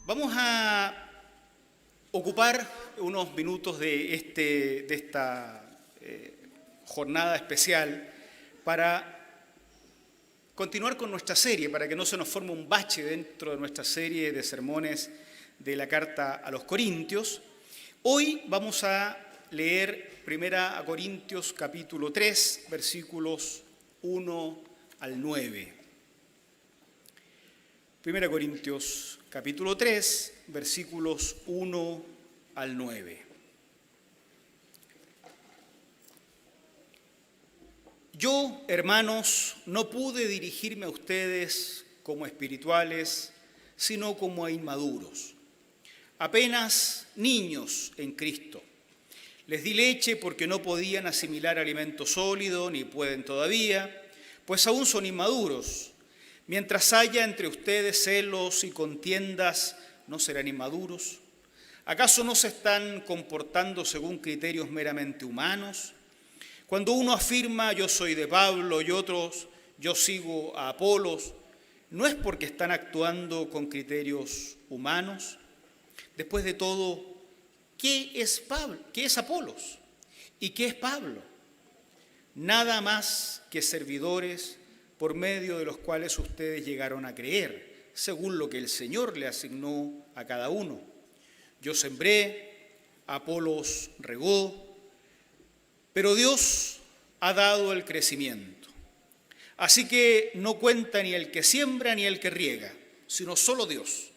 Vamos a ocupar unos minutos de esta jornada especial para continuar con nuestra serie, para que no se nos forme un bache dentro de nuestra serie de sermones de la carta a los Corintios. Hoy vamos a leer 1 Corintios capítulo 3, versículos 1 al 9. 1 Corintios capítulo 3, versículos 1 al 9. Yo, hermanos, no pude dirigirme a ustedes como espirituales, sino como a inmaduros, apenas niños en Cristo. Les di leche porque no podían asimilar alimento sólido, ni pueden todavía, pues aún son inmaduros. Mientras haya entre ustedes celos y contiendas, ¿no serán inmaduros? ¿Acaso no se están comportando según criterios meramente humanos? Cuando uno afirma yo soy de Pablo y otros yo sigo a Apolos, ¿no es porque están actuando con criterios humanos? Después de todo, ¿qué es Pablo? ¿Qué es Apolos? ¿Y qué es Pablo? Nada más que servidores por medio de los cuales ustedes llegaron a creer, según lo que el Señor le asignó a cada uno. Yo sembré, Apolos regó, pero Dios ha dado el crecimiento. Así que no cuenta ni el que siembra ni el que riega, sino solo Dios,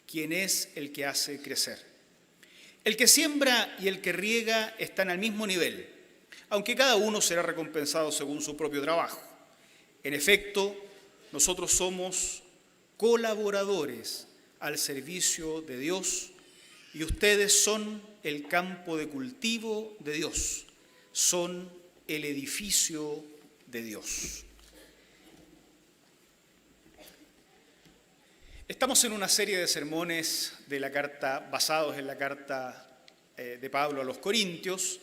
quien es el que hace crecer. El que siembra y el que riega están al mismo nivel, aunque cada uno será recompensado según su propio trabajo. En efecto, nosotros somos colaboradores al servicio de Dios y ustedes son el campo de cultivo de Dios, son el edificio de Dios. Estamos en una serie de sermones de la carta, basados en la carta de Pablo a los Corintios.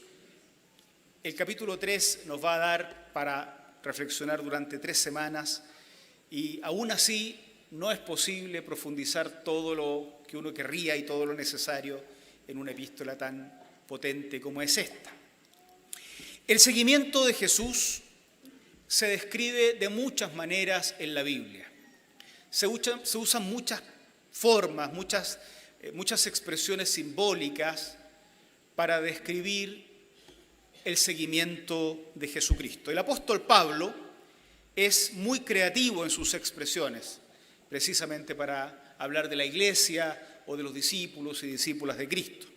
El capítulo 3 nos va a dar para reflexionar durante 3 semanas y aún así no es posible profundizar todo lo que uno querría y todo lo necesario en una epístola tan potente como es esta. El seguimiento de Jesús se describe de muchas maneras en la Biblia. Se usan muchas formas, muchas expresiones simbólicas para describir el seguimiento de Jesucristo. El apóstol Pablo es muy creativo en sus expresiones, precisamente para hablar de la iglesia o de los discípulos y discípulas de Cristo.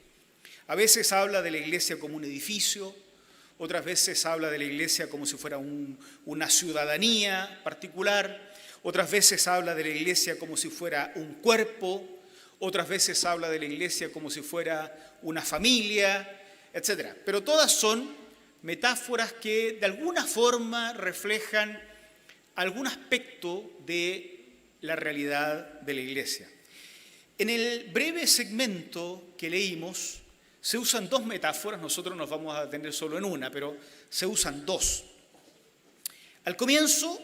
A veces habla de la iglesia como un edificio, otras veces habla de la iglesia como si fuera una ciudadanía particular, otras veces habla de la iglesia como si fuera un cuerpo, otras veces habla de la iglesia como si fuera una familia, etc. Pero todas son metáforas que de alguna forma reflejan algún aspecto de la realidad de la iglesia. En el breve segmento que leímos se usan 2 metáforas, nosotros nos vamos a detener solo en una, pero se usan 2. Al comienzo,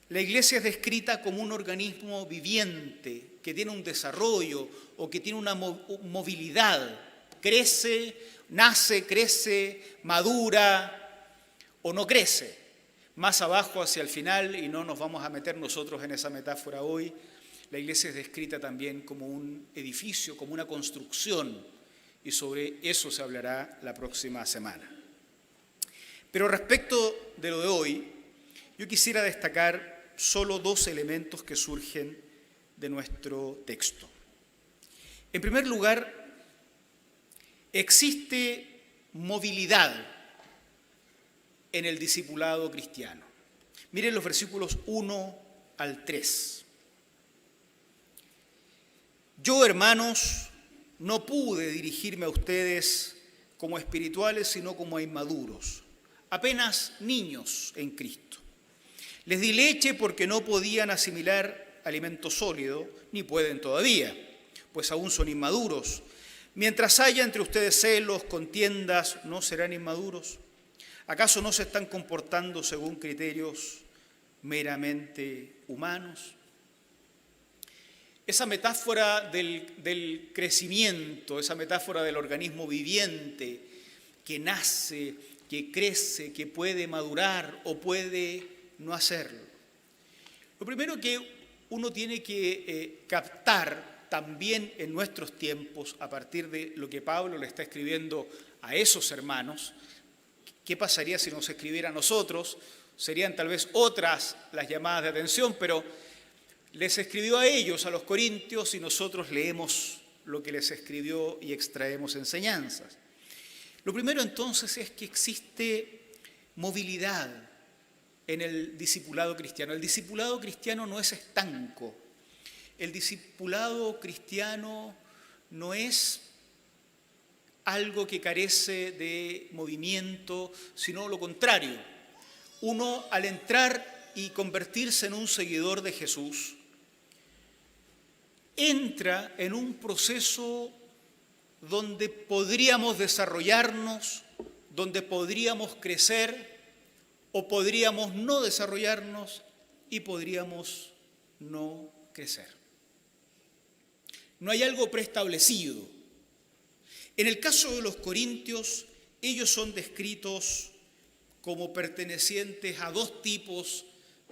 la iglesia es descrita como un organismo viviente que tiene un desarrollo o que tiene una movilidad, crece, nace, crece, madura o no crece. Más abajo hacia el final, y no nos vamos a meter nosotros en esa metáfora hoy, la iglesia es descrita también como un edificio, como una construcción, y sobre eso se hablará la próxima semana. Pero respecto de lo de hoy, yo quisiera destacar solo 2 elementos que surgen de nuestro texto. En primer lugar, existe movilidad en el discipulado cristiano. Miren los versículos 1 al 3. Yo, hermanos, no pude dirigirme a ustedes como espirituales, sino como a inmaduros, apenas niños en Cristo. Les di leche porque no podían asimilar alimento sólido, ni pueden todavía, pues aún son inmaduros. Mientras haya entre ustedes celos, contiendas, ¿no serán inmaduros? ¿Acaso no se están comportando según criterios meramente humanos? esa metáfora del crecimiento, esa metáfora del organismo viviente que nace, que crece, que puede madurar o puede no hacerlo. Lo primero que uno tiene que captar también en nuestros tiempos, a partir de lo que Pablo le está escribiendo a esos hermanos, ¿qué pasaría si nos escribiera a nosotros? Serían tal vez otras las llamadas de atención, pero les escribió a ellos, a los corintios, y nosotros leemos lo que les escribió y extraemos enseñanzas. Lo primero entonces es que existe movilidad en el discipulado cristiano. El discipulado cristiano no es estanco. El discipulado cristiano no es algo que carece de movimiento, sino lo contrario. Uno, al entrar y convertirse en un seguidor de Jesús, entra en un proceso donde podríamos desarrollarnos, donde podríamos crecer, o podríamos no desarrollarnos y podríamos no crecer. No hay algo preestablecido. En el caso de los corintios, ellos son descritos como pertenecientes a dos tipos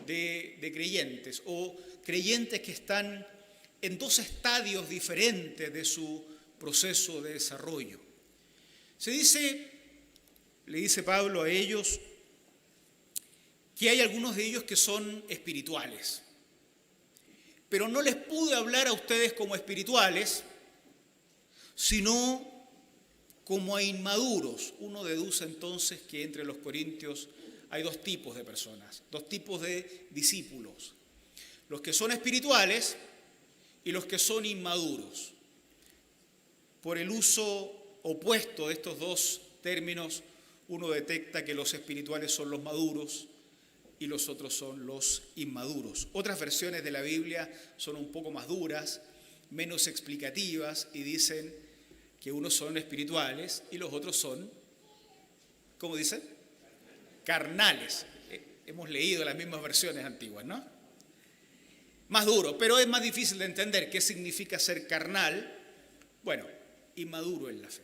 de creyentes, o creyentes que están en dos estadios diferentes de su proceso de desarrollo. Le dice Pablo a ellos, que hay algunos de ellos que son espirituales. Pero no les pude hablar a ustedes como espirituales, sino como a inmaduros. Uno deduce entonces que entre los corintios hay dos tipos de personas, dos tipos de discípulos. Los que son espirituales y los que son inmaduros. Por el uso opuesto de estos dos términos, uno detecta que los espirituales son los maduros y los otros son los inmaduros. Otras versiones de la Biblia son un poco más duras, menos explicativas, y dicen que unos son espirituales y los otros son, ¿cómo dicen? Carnales. Hemos leído las mismas versiones antiguas, ¿no? Más duro, pero es más difícil de entender qué significa ser carnal. Bueno, inmaduro en la fe.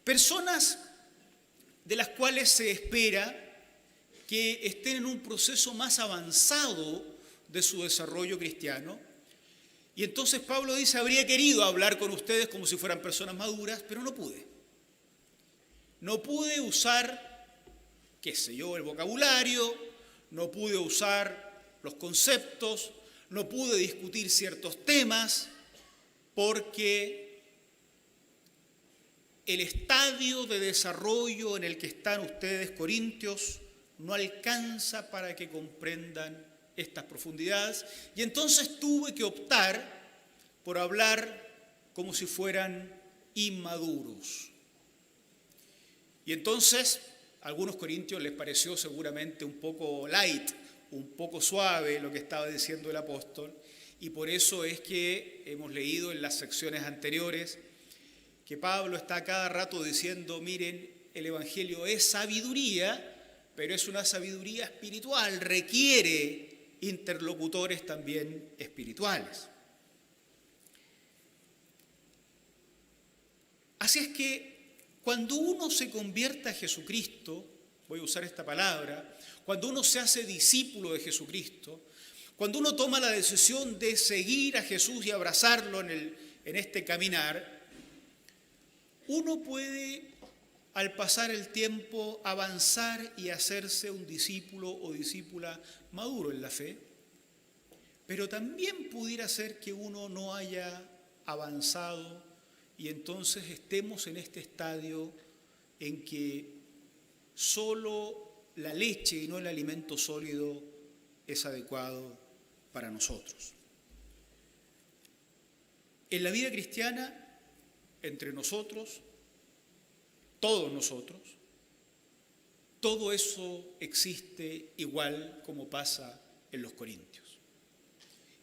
Personas de las cuales se espera que estén en un proceso más avanzado de su desarrollo cristiano. Y entonces Pablo dice, habría querido hablar con ustedes como si fueran personas maduras, pero no pude. No pude usar, qué sé yo, el vocabulario, no pude usar los conceptos, no pude discutir ciertos temas, porque el estadio de desarrollo en el que están ustedes, corintios, no alcanza para que comprendan estas profundidades, y entonces tuve que optar por hablar como si fueran inmaduros. Y entonces a algunos corintios les pareció seguramente un poco light, un poco suave lo que estaba diciendo el apóstol, y por eso es que hemos leído en las secciones anteriores que Pablo está a cada rato diciendo, miren, el Evangelio es sabiduría, pero es una sabiduría espiritual, requiere interlocutores también espirituales. Así es que cuando uno se convierte a Jesucristo, voy a usar esta palabra, cuando uno se hace discípulo de Jesucristo, cuando uno toma la decisión de seguir a Jesús y abrazarlo en este caminar, uno puede, al pasar el tiempo, avanzar y hacerse un discípulo o discípula maduro en la fe, pero también pudiera ser que uno no haya avanzado y entonces estemos en este estadio en que solo la leche y no el alimento sólido es adecuado para nosotros. En la vida cristiana, entre nosotros, todos nosotros, todo eso existe igual como pasa en los corintios.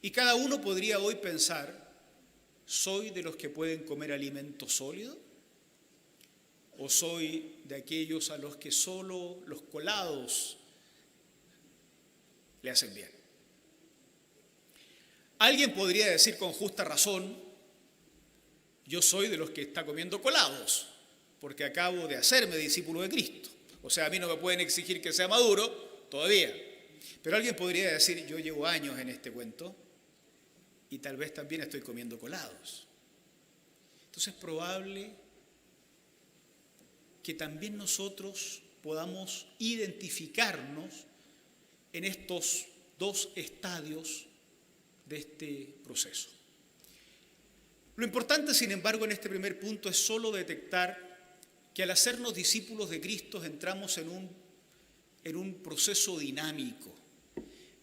Y cada uno podría hoy pensar, ¿soy de los que pueden comer alimento sólido? ¿O soy de aquellos a los que solo los colados le hacen bien? Alguien podría decir con justa razón, yo soy de los que está comiendo colados, porque acabo de hacerme discípulo de Cristo. O sea, a mí no me pueden exigir que sea maduro todavía. Pero alguien podría decir, yo llevo años en este cuento y tal vez también estoy comiendo colados. Entonces es probable que también nosotros podamos identificarnos en estos dos estadios de este proceso. Lo importante, sin embargo, en este primer punto es solo detectar que al hacernos discípulos de Cristo entramos en un proceso dinámico,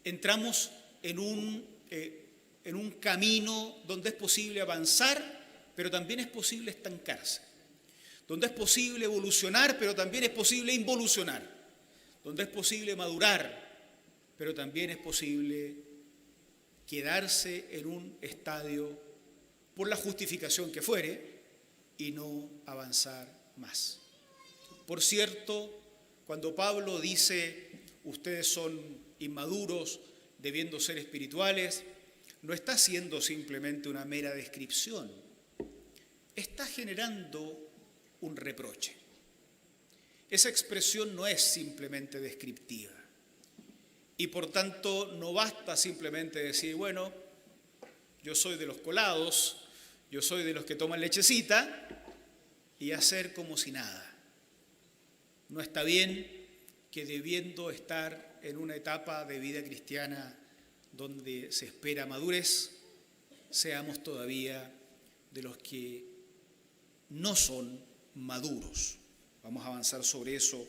entramos en un camino donde es posible avanzar, pero también es posible estancarse, donde es posible evolucionar, pero también es posible involucionar, donde es posible madurar, pero también es posible quedarse en un estadio por la justificación que fuere y no avanzar más. Por cierto, cuando Pablo dice, ustedes son inmaduros, debiendo ser espirituales, no está haciendo simplemente una mera descripción, está generando un reproche. Esa expresión no es simplemente descriptiva y por tanto no basta simplemente decir, bueno, yo soy de los colados, yo soy de los que toman lechecita y hacer como si nada. No está bien que debiendo estar en una etapa de vida cristiana donde se espera madurez, seamos todavía de los que no son maduros. Vamos a avanzar sobre eso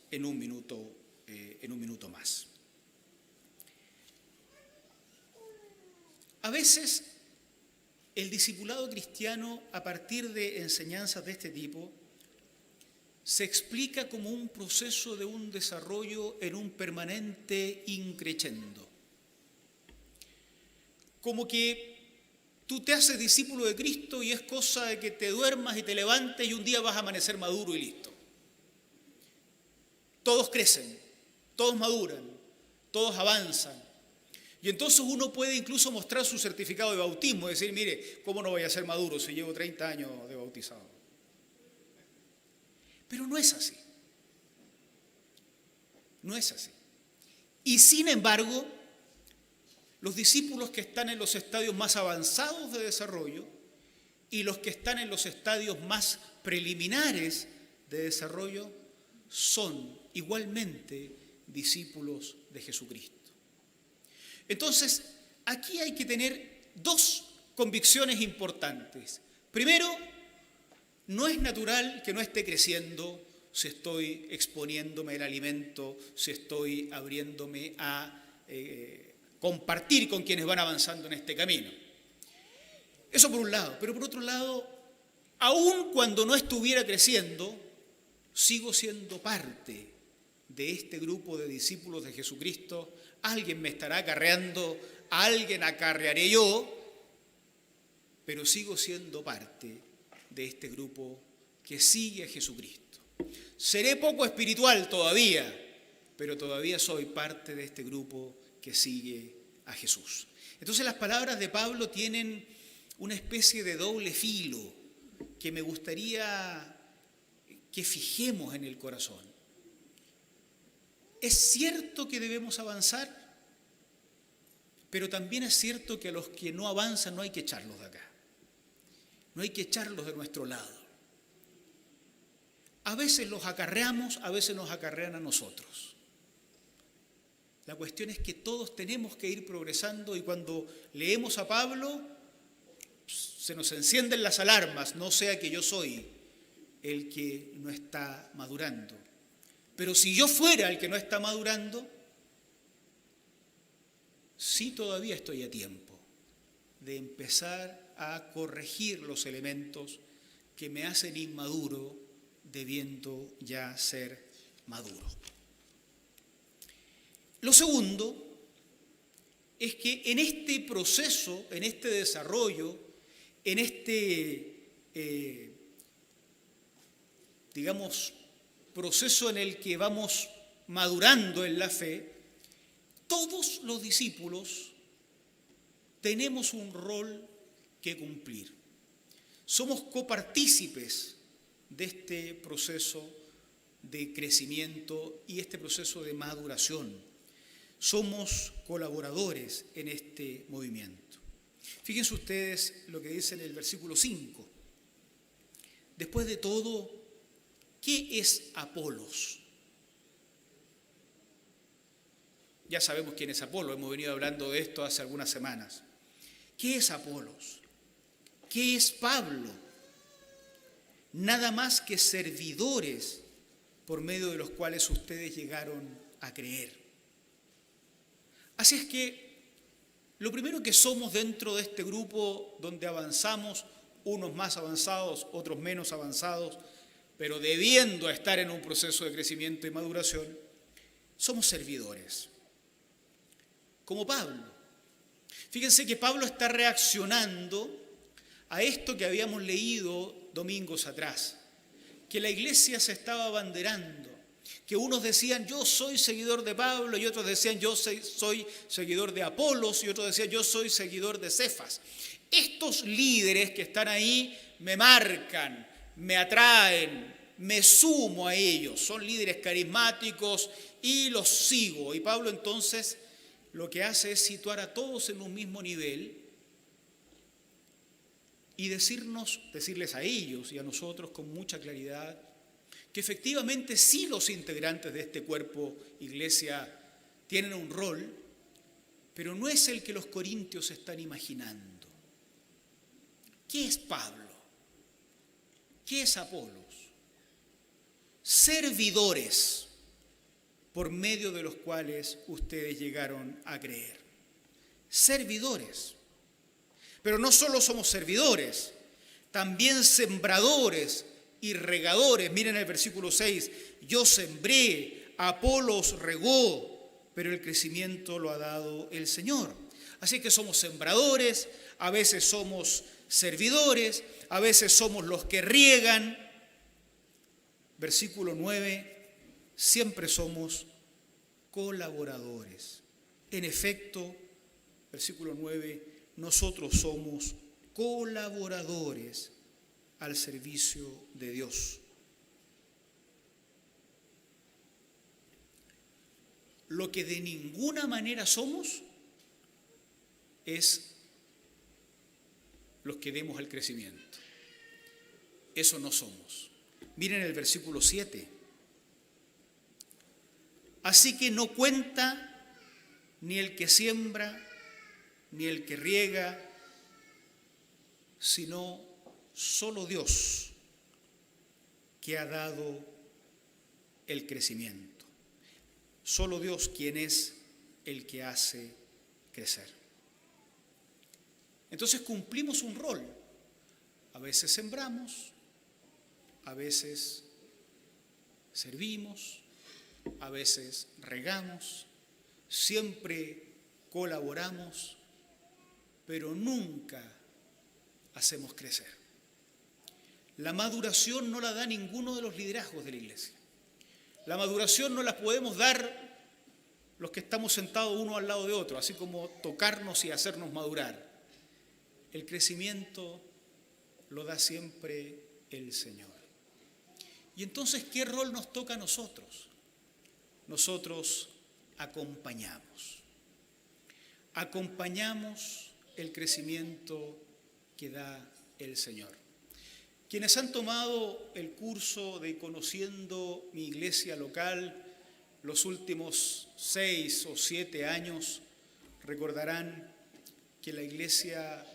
en un minuto más. A veces el discipulado cristiano, a partir de enseñanzas de este tipo, se explica como un proceso de un desarrollo en un permanente increchendo. Como que tú te haces discípulo de Cristo y es cosa de que te duermas y te levantes y un día vas a amanecer maduro y listo. Todos crecen, todos maduran, todos avanzan. Y entonces uno puede incluso mostrar su certificado de bautismo, decir, mire, ¿cómo no voy a ser maduro si llevo 30 años de bautizado? Pero no es así. No es así. Y sin embargo, los discípulos que están en los estadios más avanzados de desarrollo y los que están en los estadios más preliminares de desarrollo son igualmente discípulos de Jesucristo. Entonces, aquí hay que tener dos convicciones importantes. Primero, no es natural que no esté creciendo si estoy exponiéndome el alimento, si estoy abriéndome a compartir con quienes van avanzando en este camino. Eso por un lado. Pero por otro lado, aun cuando no estuviera creciendo, sigo siendo parte de este grupo de discípulos de Jesucristo. Alguien me estará acarreando, a alguien acarrearé yo, pero sigo siendo parte de este grupo que sigue a Jesucristo. Seré poco espiritual todavía, pero todavía soy parte de este grupo que sigue a Jesús. Entonces las palabras de Pablo tienen una especie de doble filo que me gustaría que fijemos en el corazón. Es cierto que debemos avanzar, pero también es cierto que a los que no avanzan no hay que echarlos de acá. No hay que echarlos de nuestro lado. A veces los acarreamos, a veces nos acarrean a nosotros. La cuestión es que todos tenemos que ir progresando y cuando leemos a Pablo se nos encienden las alarmas, no sea que yo soy el que no está madurando. Pero si yo fuera el que no está madurando, sí todavía estoy a tiempo de empezar a corregir los elementos que me hacen inmaduro, debiendo ya ser maduro. Lo segundo es que en este proceso, en este desarrollo, en este, proceso en el que vamos madurando en la fe, todos los discípulos tenemos un rol que cumplir. Somos copartícipes de este proceso de crecimiento y este proceso de maduración. Somos colaboradores en este movimiento. Fíjense ustedes lo que dice en el versículo 5. Después de todo, ¿qué es Apolos? Ya sabemos quién es Apolo, hemos venido hablando de esto hace algunas semanas. ¿Qué es Apolos? ¿Qué es Pablo? Nada más que servidores por medio de los cuales ustedes llegaron a creer. Así es que lo primero que somos dentro de este grupo donde avanzamos, unos más avanzados, otros menos avanzados, pero debiendo estar en un proceso de crecimiento y maduración, somos servidores. Como Pablo. Fíjense que Pablo está reaccionando a esto que habíamos leído domingos atrás, que la iglesia se estaba abanderando, que unos decían yo soy seguidor de Pablo y otros decían yo soy seguidor de Apolos y otros decían yo soy seguidor de Cefas. Estos líderes que están ahí me marcan, me atraen, me sumo a ellos, son líderes carismáticos y los sigo. Y Pablo entonces lo que hace es situar a todos en un mismo nivel y decirles a ellos y a nosotros con mucha claridad que efectivamente sí los integrantes de este cuerpo iglesia tienen un rol, pero no es el que los corintios están imaginando. ¿Qué es Pablo? ¿Qué es Apolos? Servidores por medio de los cuales ustedes llegaron a creer. Servidores. Pero no solo somos servidores, también sembradores y regadores. Miren el versículo 6, yo sembré, Apolos regó, pero el crecimiento lo ha dado el Señor. Así que somos sembradores, a veces somos servidores, a veces somos los que riegan. Versículo 9, siempre somos colaboradores. En efecto, versículo 9, nosotros somos colaboradores al servicio de Dios. Lo que de ninguna manera somos es los que demos al crecimiento. Eso no somos. Miren el versículo 7. Así que no cuenta ni el que siembra, ni el que riega, sino solo Dios que ha dado el crecimiento. Solo Dios quien es el que hace crecer. Entonces cumplimos un rol. A veces sembramos, a veces servimos, a veces regamos, siempre colaboramos, pero nunca hacemos crecer. La maduración no la da ninguno de los liderazgos de la iglesia. La maduración no la podemos dar los que estamos sentados uno al lado de otro, así como tocarnos y hacernos madurar. El crecimiento lo da siempre el Señor. Y entonces, ¿qué rol nos toca a nosotros? Nosotros acompañamos. Acompañamos el crecimiento que da el Señor. Quienes han tomado el curso de Conociendo mi Iglesia Local los últimos 6 o 7 años recordarán que la Iglesia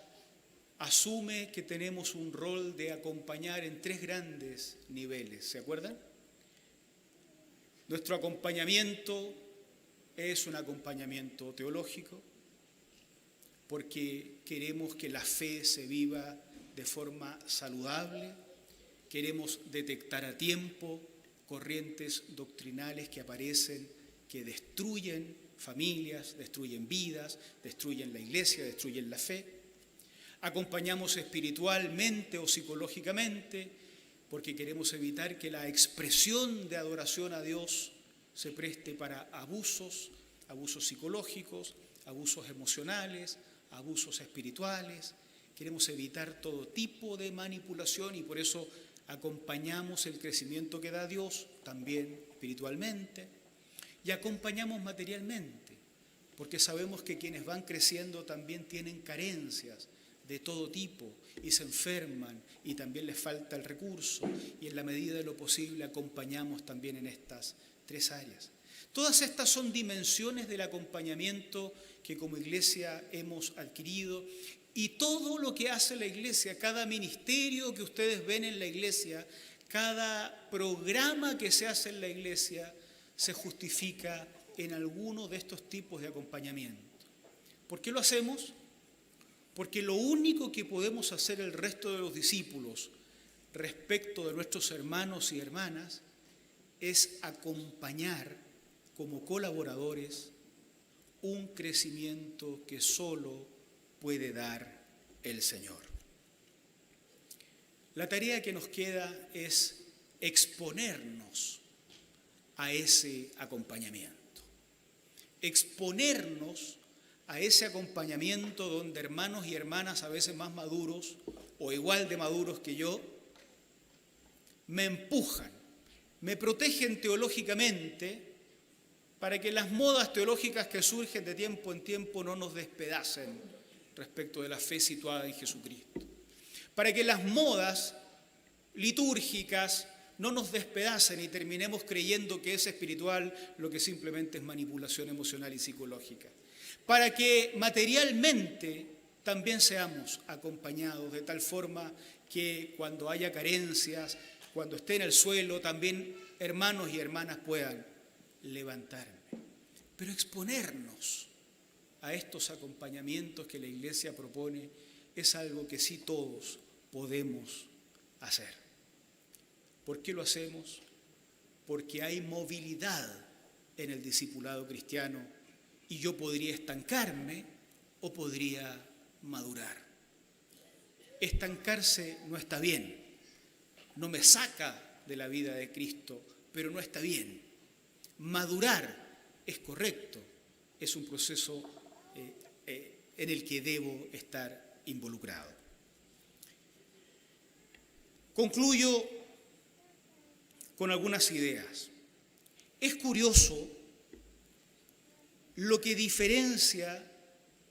asume que tenemos un rol de acompañar en 3 grandes niveles. ¿Se acuerdan? Nuestro acompañamiento es un acompañamiento teológico, porque queremos que la fe se viva de forma saludable, queremos detectar a tiempo corrientes doctrinales que aparecen, que destruyen familias, destruyen vidas, destruyen la iglesia, destruyen la fe. Acompañamos espiritualmente o psicológicamente, porque queremos evitar que la expresión de adoración a Dios se preste para abusos psicológicos, abusos emocionales, abusos espirituales, queremos evitar todo tipo de manipulación y por eso acompañamos el crecimiento que da Dios también espiritualmente y acompañamos materialmente, porque sabemos que quienes van creciendo también tienen carencias de todo tipo y se enferman y también les falta el recurso y en la medida de lo posible acompañamos también en estas 3 áreas. Todas estas son dimensiones del acompañamiento que como iglesia hemos adquirido y todo lo que hace la iglesia, cada ministerio que ustedes ven en la iglesia, cada programa que se hace en la iglesia se justifica en alguno de estos tipos de acompañamiento. ¿Por qué lo hacemos? Porque lo único que podemos hacer el resto de los discípulos respecto de nuestros hermanos y hermanas es acompañar como colaboradores un crecimiento que solo puede dar el Señor. La tarea que nos queda es exponernos a ese acompañamiento. Exponernos a ese acompañamiento donde hermanos y hermanas a veces más maduros o igual de maduros que yo me empujan, me protegen teológicamente para que las modas teológicas que surgen de tiempo en tiempo no nos despedacen respecto de la fe situada en Jesucristo. Para que las modas litúrgicas no nos despedacen y terminemos creyendo que es espiritual lo que simplemente es manipulación emocional y psicológica. Para que materialmente también seamos acompañados de tal forma que cuando haya carencias, cuando esté en el suelo, también hermanos y hermanas puedan levantarme. Pero exponernos a estos acompañamientos que la Iglesia propone es algo que sí todos podemos hacer. ¿Por qué lo hacemos? Porque hay movilidad en el discipulado cristiano y yo podría estancarme o podría madurar. Estancarse no está bien, no me saca de la vida de Cristo, pero no está bien. Madurar es correcto, es un proceso en el que debo estar involucrado. Concluyo con algunas ideas. Es curioso lo que diferencia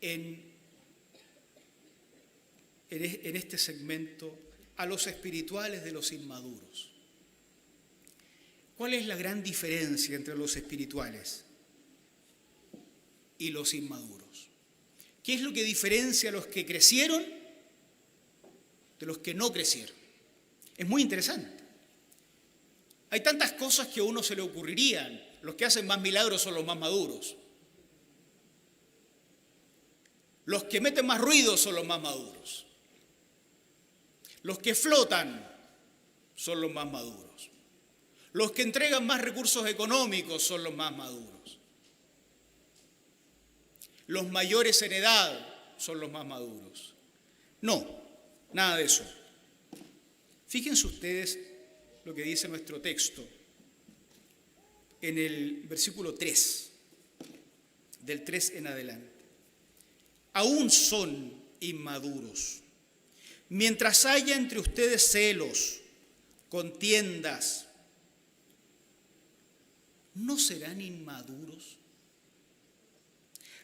en este segmento a los espirituales de los inmaduros. ¿Cuál es la gran diferencia entre los espirituales y los inmaduros? ¿Qué es lo que diferencia a los que crecieron de los que no crecieron? Es muy interesante. Hay tantas cosas que a uno se le ocurrirían. Los que hacen más milagros son los más maduros. Los que meten más ruido son los más maduros. Los que flotan son los más maduros. Los que entregan más recursos económicos son los más maduros. Los mayores en edad son los más maduros. No, nada de eso. Fíjense ustedes lo que dice nuestro texto en el versículo 3, del 3 en adelante. Aún son inmaduros. Mientras haya entre ustedes celos, contiendas, ¿no serán inmaduros?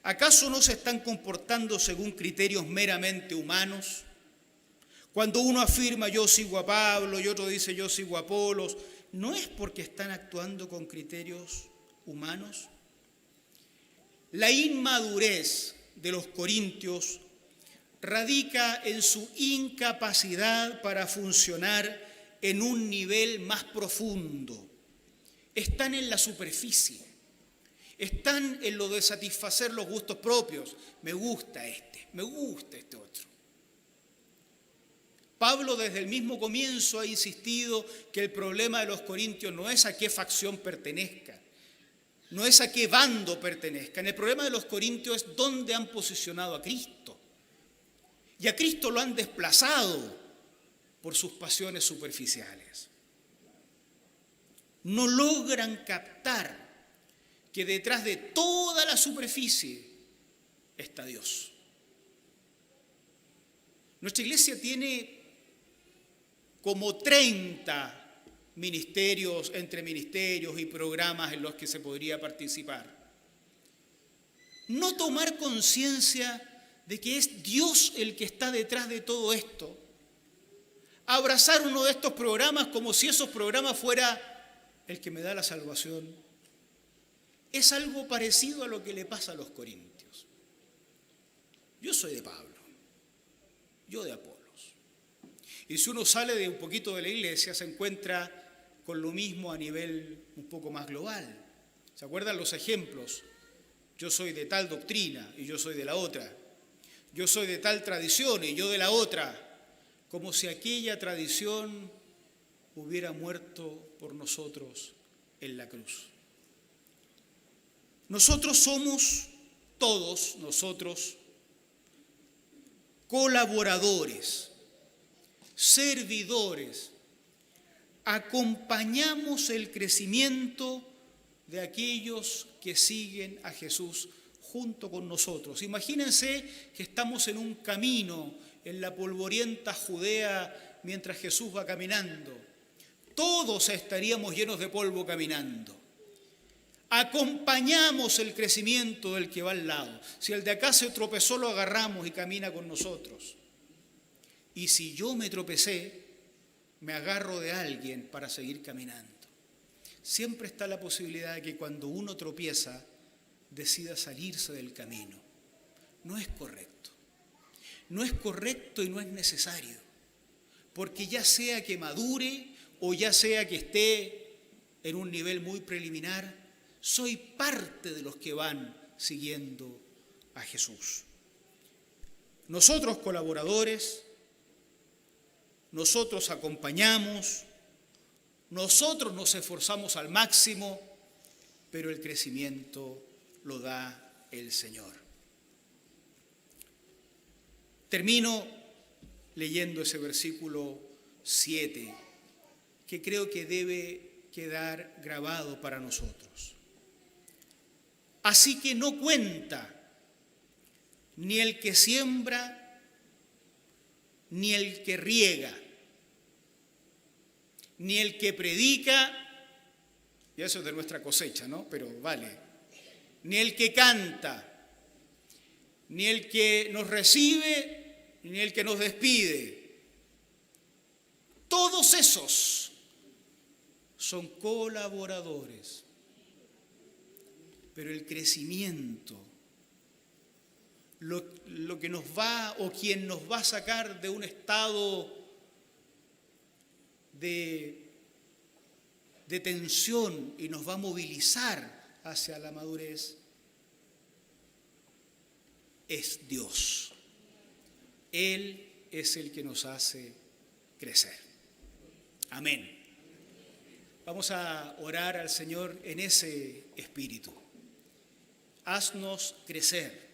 ¿Acaso no se están comportando según criterios meramente humanos? Cuando uno afirma yo sigo a Pablo y otro dice yo sigo a Apolos, ¿no es porque están actuando con criterios humanos? La inmadurez de los corintios radica en su incapacidad para funcionar en un nivel más profundo. Están en la superficie, están en lo de satisfacer los gustos propios. Me gusta este otro. Pablo desde el mismo comienzo ha insistido que el problema de los corintios no es a qué facción pertenezcan, no es a qué bando pertenezcan. El problema de los corintios es dónde han posicionado a Cristo. Y a Cristo lo han desplazado por sus pasiones superficiales. No logran captar que detrás de toda la superficie está Dios. Nuestra iglesia tiene como 30 ministerios, entre ministerios y programas en los que se podría participar. No tomar conciencia de que es Dios el que está detrás de todo esto. Abrazar uno de estos programas como si esos programas fuera el que me da la salvación. Es algo parecido a lo que le pasa a los corintios. Yo soy de Pablo, yo de Apolos. Y si uno sale de un poquito de la iglesia, se encuentra con lo mismo a nivel un poco más global. ¿Se acuerdan los ejemplos? Yo soy de tal doctrina y yo soy de la otra. Yo soy de tal tradición y yo de la otra. Como si aquella tradición hubiera muerto por nosotros en la cruz. Nosotros somos, todos nosotros, colaboradores, servidores. Acompañamos el crecimiento de aquellos que siguen a Jesús junto con nosotros. Imagínense que estamos en un camino en la polvorienta Judea mientras Jesús va caminando. Todos estaríamos llenos de polvo caminando. Acompañamos el crecimiento del que va al lado. Si el de acá se tropezó, lo agarramos y camina con nosotros. Y si yo me tropecé, me agarro de alguien para seguir caminando. Siempre está la posibilidad de que cuando uno tropieza, decida salirse del camino. No es correcto. No es correcto y no es necesario. Porque ya sea que madure o ya sea que esté en un nivel muy preliminar, soy parte de los que van siguiendo a Jesús. Nosotros colaboradores, nosotros acompañamos, nosotros nos esforzamos al máximo, pero el crecimiento lo da el Señor. Termino leyendo ese versículo 7, que creo que debe quedar grabado para nosotros. Así que no cuenta ni el que siembra, ni el que riega, ni el que predica, y eso es de nuestra cosecha, ¿no? Pero vale, ni el que canta, ni el que nos recibe, ni el que nos despide. Todos esos son colaboradores. Pero el crecimiento, lo que nos va o quien nos va a sacar de un estado de tensión y nos va a movilizar hacia la madurez, es Dios. Él es el que nos hace crecer. Amén. Vamos a orar al Señor en ese espíritu. Haznos crecer.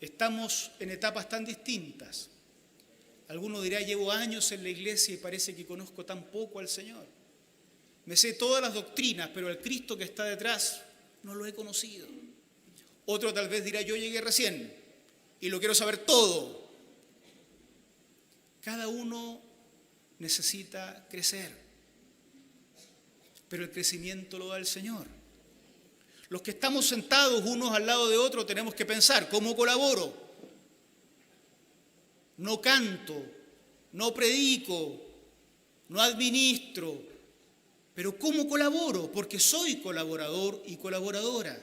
Estamos en etapas tan distintas. Alguno dirá, llevo años en la iglesia y parece que conozco tan poco al Señor. Me sé todas las doctrinas, pero el Cristo que está detrás no lo he conocido. Otro tal vez dirá, yo llegué recién y lo quiero saber todo. Cada uno necesita crecer, pero el crecimiento lo da el Señor. Los que estamos sentados unos al lado de otros tenemos que pensar, ¿cómo colaboro? No canto, no predico, no administro, pero ¿cómo colaboro? Porque soy colaborador y colaboradora.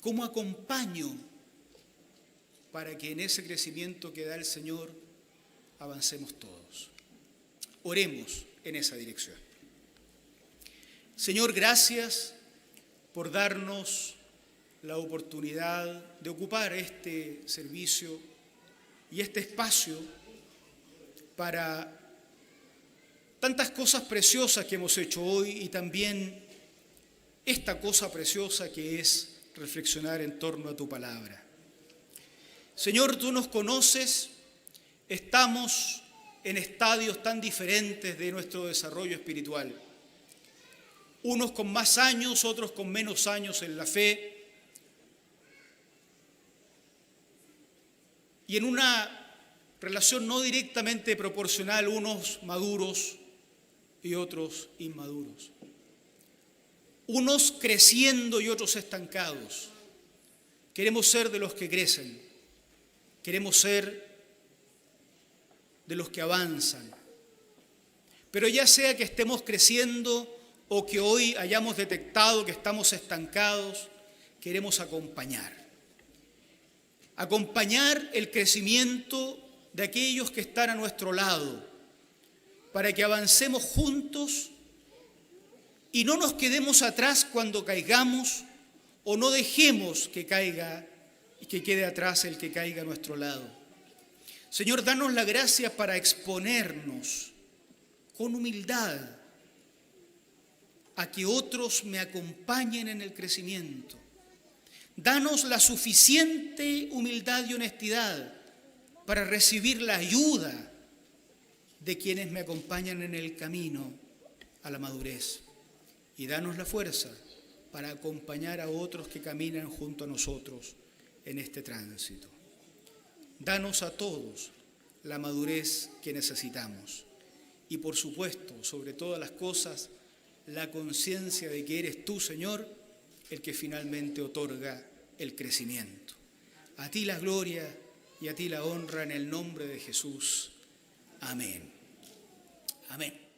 ¿Cómo acompaño para que en ese crecimiento que da el Señor avancemos todos? Oremos en esa dirección. Señor, gracias por darnos la oportunidad de ocupar este servicio y este espacio para tantas cosas preciosas que hemos hecho hoy y también esta cosa preciosa que es reflexionar en torno a tu palabra. Señor, tú nos conoces, estamos en estadios tan diferentes de nuestro desarrollo espiritual. Unos con más años, otros con menos años en la fe. y en una relación no directamente proporcional, unos maduros y otros inmaduros. Unos creciendo y otros estancados. Queremos ser de los que crecen, queremos ser de los que avanzan. Pero ya sea que estemos creciendo o que hoy hayamos detectado que estamos estancados, queremos acompañar. Acompañar el crecimiento de aquellos que están a nuestro lado, para que avancemos juntos y no nos quedemos atrás cuando caigamos, o no dejemos que caiga y que quede atrás el que caiga a nuestro lado. Señor, danos la gracia para exponernos con humildad a que otros me acompañen en el crecimiento. Danos la suficiente humildad y honestidad para recibir la ayuda de quienes me acompañan en el camino a la madurez. Y danos la fuerza para acompañar a otros que caminan junto a nosotros en este tránsito. Danos a todos la madurez que necesitamos. Y por supuesto, sobre todas las cosas, la conciencia de que eres tú, Señor, el que finalmente otorga el crecimiento. A ti la gloria y a ti la honra en el nombre de Jesús. Amén. Amén.